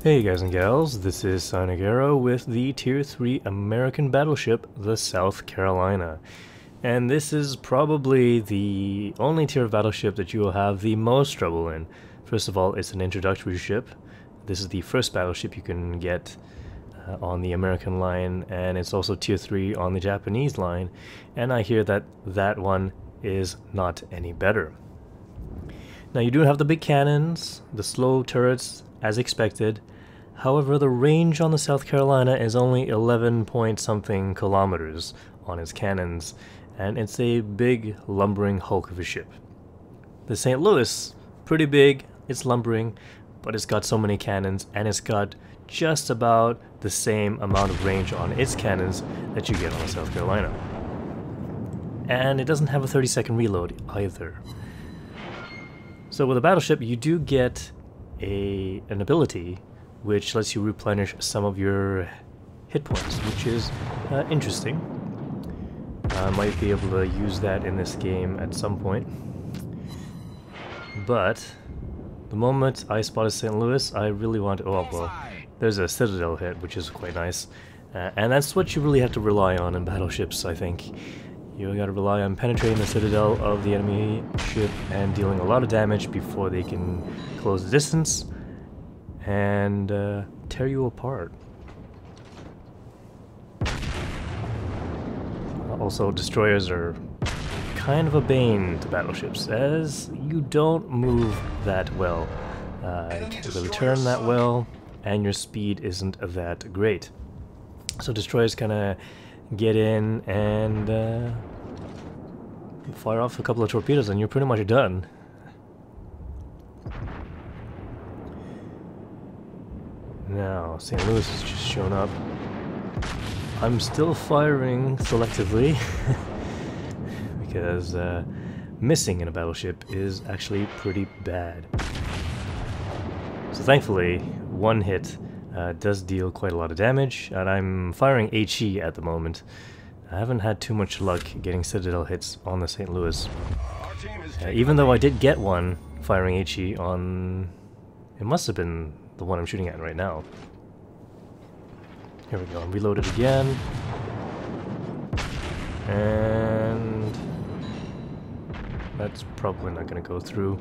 Hey guys and gals, this is Sonic Arrow with the Tier 3 American battleship, the South Carolina. And this is probably the only tier of battleship that you will have the most trouble in. First of all, it's an introductory ship. This is the first battleship you can get on the American line, and it's also Tier 3 on the Japanese line. And I hear that that one is not any better. Now you do have the big cannons, the slow turrets, as expected. However, the range on the South Carolina is only 11 point something kilometers on its cannons, and it's a big lumbering hulk of a ship. The St. Louis, pretty big, it's lumbering, but it's got so many cannons, and it's got just about the same amount of range on its cannons that you get on the South Carolina. And it doesn't have a 30-second reload either. So with a battleship, you do get an ability which lets you replenish some of your hit points, which is interesting. I might be able to use that in this game at some point. But the moment I spotted St. Louis, I really want to... Oh, well, there's a Citadel hit, which is quite nice. And that's what you really have to rely on in battleships, I think. You gotta rely on penetrating the Citadel of the enemy ship and dealing a lot of damage before they can close the distance and tear you apart. Also, destroyers are kind of a bane to battleships, as you don't move that well. You can't really turn that well, and your speed isn't that great. So destroyers kind of get in and fire off a couple of torpedoes and you're pretty much done. Now, St. Louis has just shown up. I'm still firing selectively because missing in a battleship is actually pretty bad. So thankfully, one hit does deal quite a lot of damage, and I'm firing HE at the moment. I haven't had too much luck getting Citadel hits on the St. Louis. Even though I did get one firing HE on... It must have been the one I'm shooting at right now. Here we go, I'm reloaded again. And... that's probably not going to go through.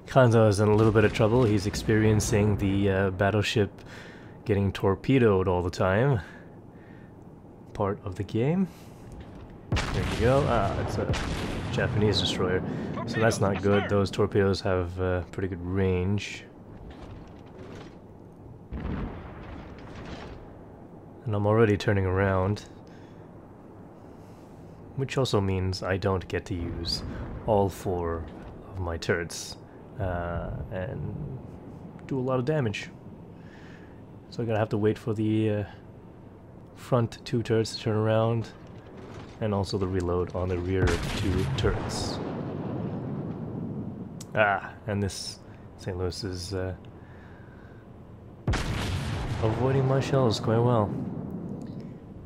Kanzo is in a little bit of trouble. He's experiencing the battleship getting torpedoed all the time. Part of the game. There you go. Ah, it's a Japanese destroyer. So that's not good. Those torpedoes have pretty good range. And I'm already turning around. Which also means I don't get to use all 4 of my turrets. And do a lot of damage. So I'm gonna have to wait for the front 2 turrets to turn around, and also the reload on the rear 2 turrets. Ah, and this St. Louis is avoiding my shells quite well.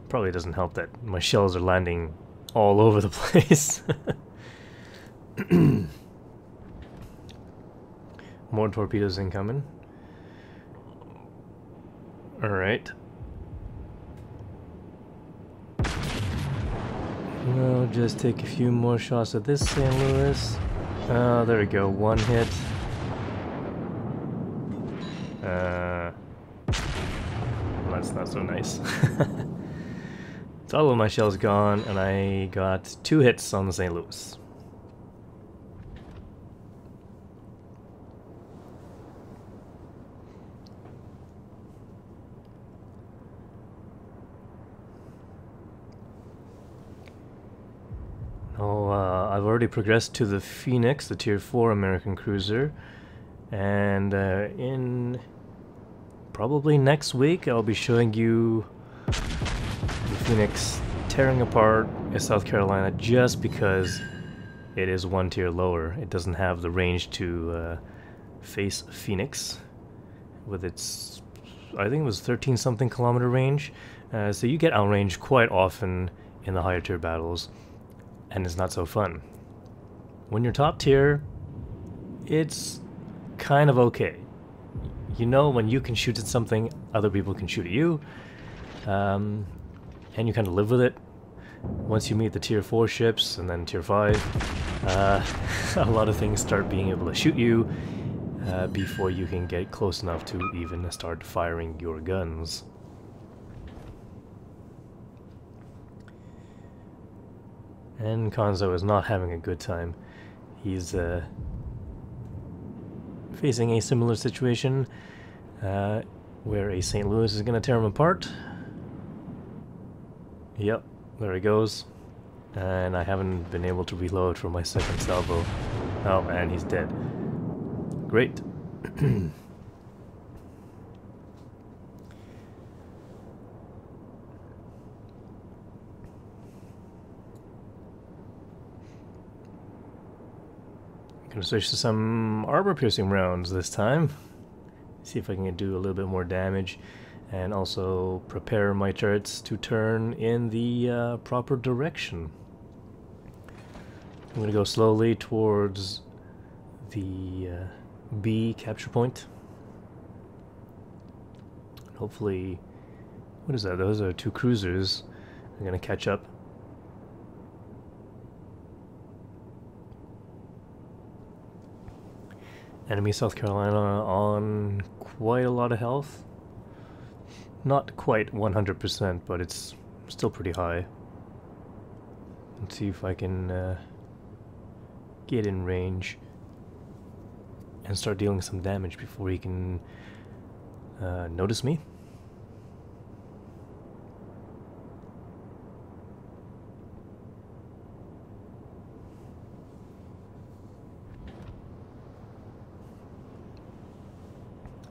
Probably doesn't help that my shells are landing all over the place. More torpedoes incoming. Alright. I'll just take a few more shots at this St. Louis. Oh, there we go. One hit. That's not so nice. So all of my shells gone, and I got 2 hits on the St. Louis. I've already progressed to the Phoenix, the Tier 4 American cruiser, and in probably next week I'll be showing you the Phoenix tearing apart South Carolina just because it is 1 tier lower. It doesn't have the range to face Phoenix with its, I think it was 13 something kilometer range, so you get outranged quite often in the higher tier battles. And it's not so fun. When you're top tier, it's kind of okay. You know, when you can shoot at something, other people can shoot at you, and you kind of live with it. Once you meet the tier 4 ships and then tier 5, a lot of things start being able to shoot you before you can get close enough to even start firing your guns. And Konzo is not having a good time. He's facing a similar situation where a St. Louis is going to tear him apart. Yep, there he goes. And I haven't been able to reload for my second salvo. Oh, and he's dead. Great. Gonna switch to some armor-piercing rounds this time. See if I can do a little bit more damage, and also prepare my turrets to turn in the proper direction. I'm gonna go slowly towards the B capture point. Hopefully, what is that? Those are 2 cruisers. I'm gonna catch up. Enemy South Carolina on quite a lot of health. Not quite 100%, but it's still pretty high. Let's see if I can get in range and start dealing some damage before he can notice me.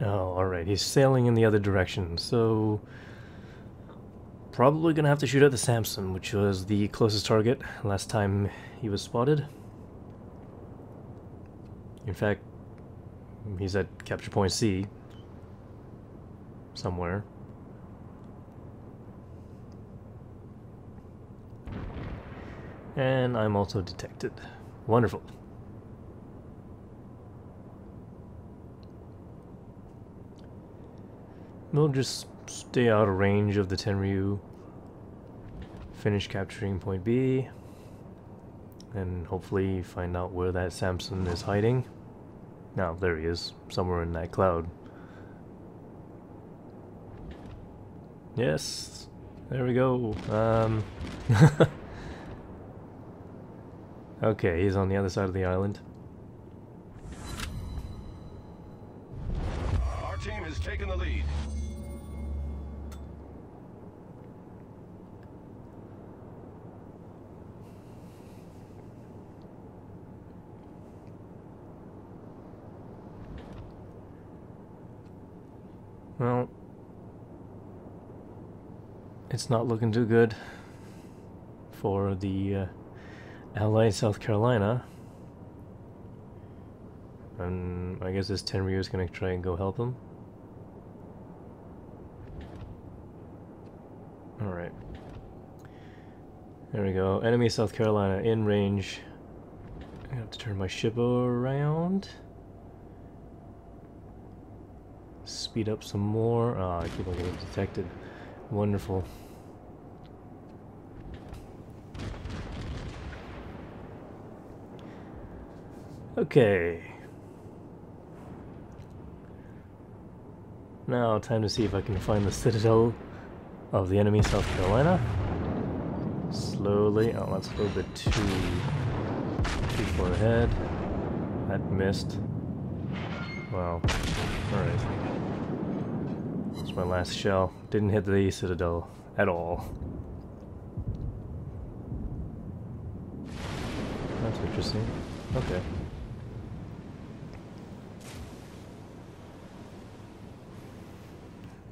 Oh, alright, he's sailing in the other direction, so probably gonna have to shoot at the Samson, which was the closest target last time he was spotted. In fact, he's at capture point C somewhere. And I'm also detected. Wonderful. We'll just stay out of range of the Tenryu, finish capturing point B, and hopefully find out where that Samson is hiding. Now, there he is, somewhere in that cloud. Yes, there we go. Okay, he's on the other side of the island. Our team has taken the lead. Well, it's not looking too good for the allied South Carolina. And I guess this Tenryu is going to try and go help him. Alright. There we go. Enemy South Carolina in range. I have to turn my ship around. Speed up some more. Ah, I keep on getting detected. Wonderful. Okay. Now, time to see if I can find the citadel of the enemy South Carolina. Slowly. Oh, that's a little bit too far ahead. That missed. Wow. Alright. That's my last shell. Didn't hit the citadel at all. That's interesting. Okay.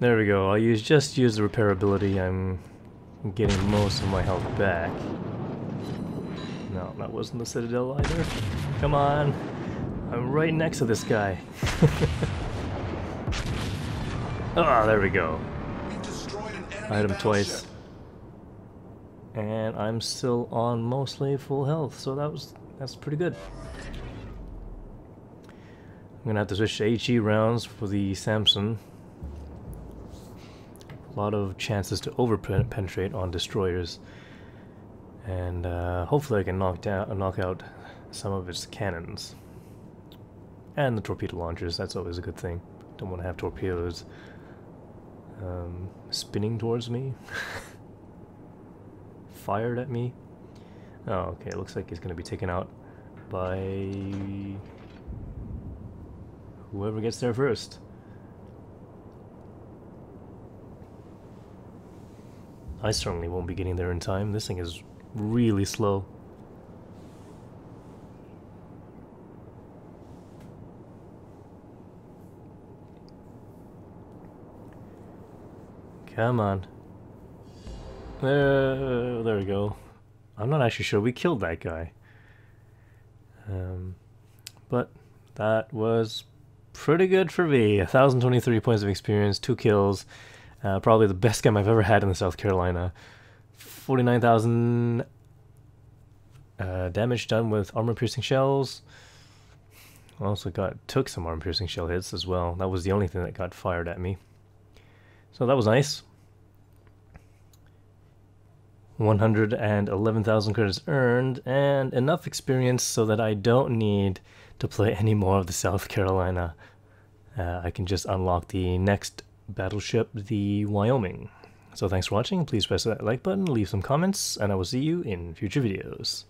There we go. I'll just use the repairability. I'm getting most of my health back. No, that wasn't the citadel either. Come on. I'm right next to this guy. Ah, there we go. I hit him twice. And I'm still on mostly full health, so that's pretty good. I'm gonna have to switch to HE rounds for the Samson. A lot of chances to over-penetrate on destroyers. And hopefully I can knock out some of its cannons. And the torpedo launchers, that's always a good thing. Don't want to have torpedoes spinning towards me. Fired at me. Oh, okay, it looks like he's going to be taken out by whoever gets there first. I certainly won't be getting there in time. This thing is really slow. Come on. There we go. I'm not actually sure we killed that guy. But that was pretty good for me. 1,023 points of experience, 2 kills. Probably the best game I've ever had in the South Carolina. 49,000 damage done with armor-piercing shells. I also took some armor-piercing shell hits as well. That was the only thing that got fired at me. So that was nice. 111,000 credits earned, and enough experience so that I don't need to play any more of the South Carolina. I can just unlock the next battleship, the Wyoming. So thanks for watching. Please press that like button, leave some comments, and I will see you in future videos.